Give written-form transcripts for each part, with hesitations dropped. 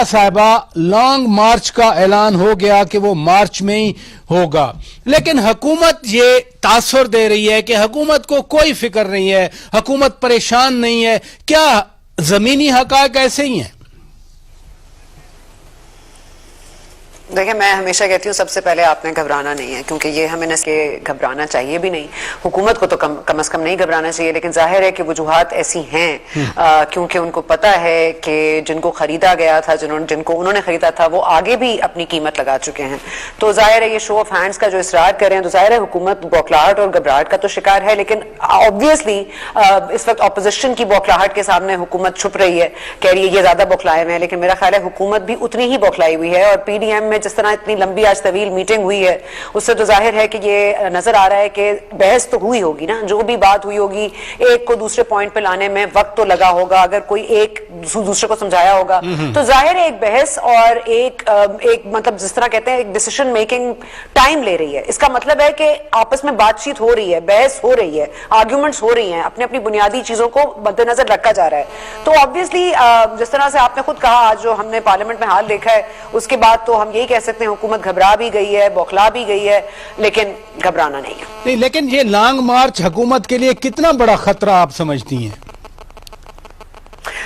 साहिबा लॉन्ग मार्च का ऐलान हो गया कि वो मार्च में ही होगा, लेकिन हुकूमत ये तासुर दे रही है कि हुकूमत को कोई फिक्र नहीं है, हुकूमत परेशान नहीं है। क्या जमीनी हकायक ऐसे ही हैं? देखिए, मैं हमेशा कहती हूँ सबसे पहले आपने घबराना नहीं है, क्योंकि ये हमें के घबराना चाहिए भी नहीं। हुकूमत को तो कम से कम नहीं घबराना चाहिए, लेकिन जाहिर है कि वजूहात ऐसी हैं क्योंकि उनको पता है कि जिनको खरीदा गया था, जिनको उन्होंने खरीदा था, वो आगे भी अपनी कीमत लगा चुके हैं। तो जाहिर है ये शो ऑफ हैंड्स का जो इसरार कर रहे हैं, तो जाहिर है हुकूमत बौखलाहट और घबराहट का तो शिकार है, लेकिन ऑब्वियसली इस वक्त अपोजिशन की बौखलाहट के सामने हुकूमत छुप रही है, कह रही है ये ज्यादा बौखलाए हुए हैं, लेकिन मेरा ख्याल है हुकूमत भी उतनी ही बौखलाई हुई है। और पीडीएम में जिस तरह इतनी लंबी आज तवील मीटिंग हुई है, उससे तो जाहिर है कि ये नजर आ रहा है कि बहस तो हुई होगी ना, जो भी बात हुई होगी, एक को दूसरे पॉइंट पे लाने में वक्त तो लगा होगा, अगर कोई एक दूसरे को समझाया होगा, तो जाहिर है एक बहस और एक मतलब जिस तरह कहते हैं एक डिसीजन मेकिंग टाइम ले रही है। इसका मतलब है कि आपस में बातचीत हो रही है, बहस हो रही है, आर्ग्यूमेंट्स हो रही हैं, अपनी अपनी बुनियादी चीजों को मद्देनजर रखा जा रहा है। तो ऑब्वियसली जिस तरह से आपने खुद कहा, आज जो हमने पार्लियामेंट में हाल देखा है, उसके बाद तो हम यही कह सकते हैं हुकूमत घबरा भी गई है, बौखला भी गई है, लेकिन घबराना नहीं है। नहीं, लेकिन ये लॉन्ग मार्च हुकूमत के लिए कितना बड़ा खतरा आप समझती हैं?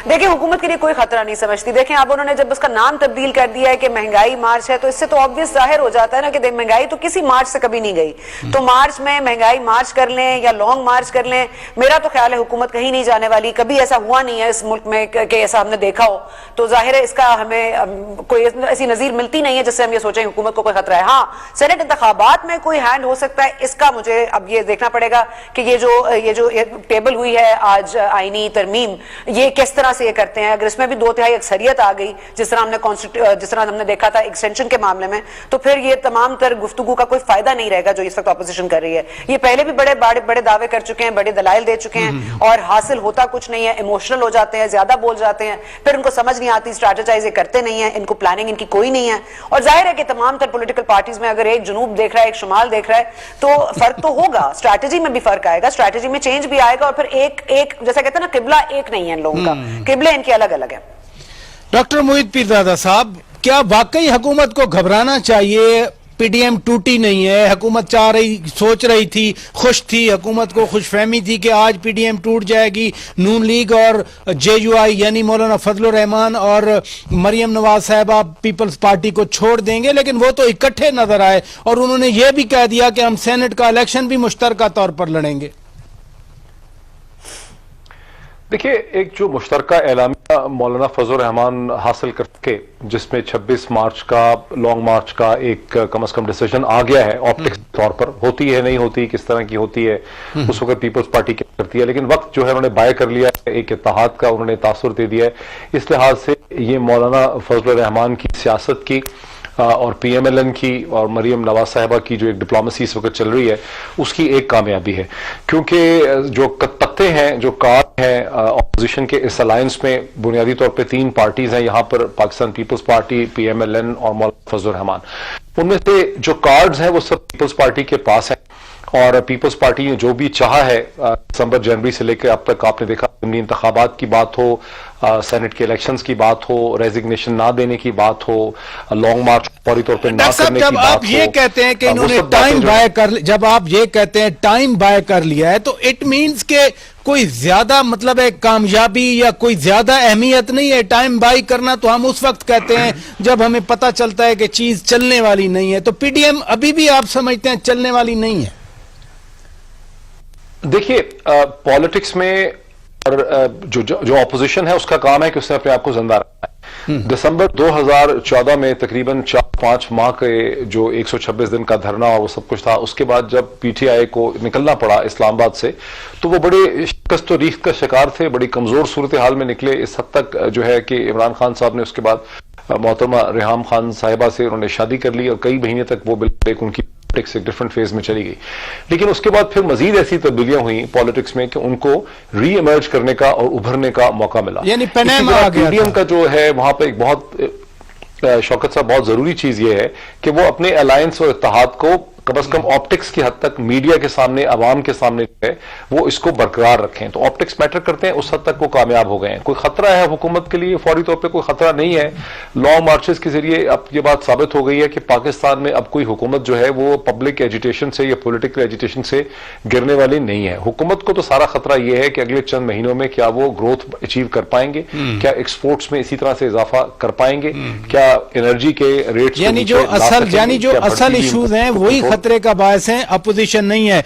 देखिए, हुकूमत के लिए कोई खतरा नहीं समझती। देखें, अब उन्होंने जब उसका नाम तब्दील कर दिया है कि महंगाई मार्च है, तो इससे तो ऑब्वियस जाहिर हो जाता है ना कि महंगाई तो किसी मार्च से कभी नहीं गई। तो मार्च में महंगाई मार्च कर लें या लॉन्ग मार्च कर लें, मेरा तो ख्याल है हुकूमत कहीं नहीं जाने वाली। कभी ऐसा हुआ नहीं है इस मुल्क में कि ऐसा हमने देखा हो, तो जाहिर है इसका हमें कोई ऐसी नजीर मिलती नहीं है जिससे हम ये सोचें हुकूमत को कोई खतरा है। हाँ, सेनेट इंतखाबात में कोई हैंड हो सकता है, इसका मुझे अब ये देखना पड़ेगा कि ये जो टेबल हुई है आज आईनी तरमीम, ये किस तरह से ये करते हैं। अगर इसमें भी 2/3 अक्सरियत आ गई, जिस तरह हमने देखा था एक्सटेंशन के मामले में, तो फिर ये तमाम तर गुफ्तगू का कोई फायदा नहीं रहेगा जो इस वक्त अपोजिशन कर रही है। ये पहले भी बड़े दावे कर चुके हैं, बड़े दलाइल दे चुके हैं, और हासिल होता कुछ नहीं है। इमोशनल हो जाते हैं, ज्यादा बोल जाते हैं, फिर उनको समझ नहीं आती, स्ट्रेटेजाइज करते नहीं है, इनको प्लानिंग इनकी कोई नहीं है। और जाहिर है कि तमाम तर पॉलिटिकल पार्टीज में अगर एक जुनूब देख रहा है, एक शुमाल देख रहा है, तो फर्क तो होगा, स्ट्रैटेजी में भी फर्क आएगा, स्ट्रैटेजी में चेंज भी आएगा, और फिर एक जैसा कहते हैं ना, किबला एक नहीं है इन लोगों का, किबले इनके अलग अलग है। डॉक्टर मोहित पीरजादा साहब, क्या वाकई हुकूमत को घबराना चाहिए? पीडीएम टूटी नहीं है, हुकूमत सोच रही थी, खुश थी, हुकूमत को खुशफहमी थी कि आज पीडीएम टूट जाएगी, नून लीग और जेयूआई यानी मौलाना फजलुर रहमान और मरियम नवाज साहिबा पीपल्स पार्टी को छोड़ देंगे, लेकिन वो तो इकट्ठे नजर आए और उन्होंने ये भी कह दिया कि हम सेनेट का इलेक्शन भी मुश्तरका तौर पर लड़ेंगे। देखिए, एक जो मुश्तरका एलामिया मौलाना फजलुर रहमान हासिल करके, जिसमें 26 मार्च का लॉन्ग मार्च का एक कम से कम डिसीजन आ गया है, ऑप्टिक्स तौर पर होती है नहीं होती, किस तरह की होती है, उस वक्त पीपल्स पार्टी क्या करती है, लेकिन वक्त जो है उन्होंने बाय कर लिया है, एक इत्तेहाद का उन्होंने तासुर दे दिया है। इस लिहाज से ये मौलाना फजलुर रहमान की सियासत की और पीएमएलएन की और मरियम नवाज साहिबा की जो एक डिप्लोमेसी इस वक्त चल रही है, उसकी एक कामयाबी है। क्योंकि जो तख्ते हैं, जो कार्ड हैं अपोजिशन के इस अलायंस में, बुनियादी तौर पे 3 पार्टीज हैं यहाँ पर, पाकिस्तान पीपल्स पार्टी, पीएमएलएन और मौलाना फजलुर रहमान। उनमें से जो कार्ड्स हैं वो सब पीपल्स पार्टी के पास हैं, और पीपल्स पार्टी ने जो भी चाहा है दिसंबर जनवरी से लेकर अब तक, आपने देखा इंतखाबात की बात हो, सेनेट के इलेक्शंस की बात हो, रेजिग्नेशन ना देने की बात हो, लॉन्ग मार्च फौरी तौर पर ना करने की बात हो। जब आप ये कहते हैं कि इन्होंने टाइम बाय कर, जब आप ये कहते हैं टाइम बाय कर लिया है, तो इट मींस के कोई ज्यादा मतलब है कामयाबी या कोई ज्यादा अहमियत नहीं है। टाइम बाय करना तो हम उस वक्त कहते हैं जब हमें पता चलता है कि चीज चलने वाली नहीं है। तो पीडीएम अभी भी आप समझते हैं चलने वाली नहीं है? देखिए, पॉलिटिक्स में जो अपोजिशन है उसका काम है कि उसने अपने आप को जिंदा रखना है। दिसंबर 2014 में तकरीबन 4-5 माह के जो 126 दिन का धरना और वो सब कुछ था, उसके बाद जब पीटीआई को निकलना पड़ा इस्लामाबाद से, तो वो बड़े शिकस्त और रीख का शिकार थे, बड़ी कमजोर सूरत हाल में निकले। इस हद तक जो है कि इमरान खान साहब ने उसके बाद मोहतरमा रेहाम खान साहिबा से उन्होंने शादी कर ली और कई महीने तक वो बिल्कुल एक उनकी पॉलिटिक्स एक डिफरेंट फेज में चली गई। लेकिन उसके बाद फिर मजीद ऐसी तब्दीलियां हुई पॉलिटिक्स में कि उनको री इमर्ज करने का और उभरने का मौका मिला। यानी पीडीएम का जो है वहां पर एक बहुत शौकत साहब बहुत जरूरी चीज ये है कि वो अपने अलायंस और इत्तेहाद को कम से कम ऑप्टिक्स की हद तक मीडिया के सामने, अवाम के सामने जो है वो इसको बरकरार रखें। तो ऑप्टिक्स मैटर करते हैं, उस हद तक वो कामयाब हो गए हैं। कोई खतरा है हुकूमत के लिए? फौरी तौर पे कोई खतरा नहीं है। लॉन्ग मार्चेस के जरिए अब ये बात साबित हो गई है कि पाकिस्तान में अब कोई हुकूमत जो है वो पब्लिक एजिटेशन से या पॉलिटिकल एजिटेशन से गिरने वाली नहीं है। हुकूमत को तो सारा खतरा ये है कि अगले चंद महीनों में क्या वो ग्रोथ अचीव कर पाएंगे, क्या एक्सपोर्ट्स में इसी तरह से इजाफा कर पाएंगे, क्या एनर्जी के रेट्स यानी जो असल इश्यूज हैं वही खतरे का बायस हैं, अपोजिशन नहीं है।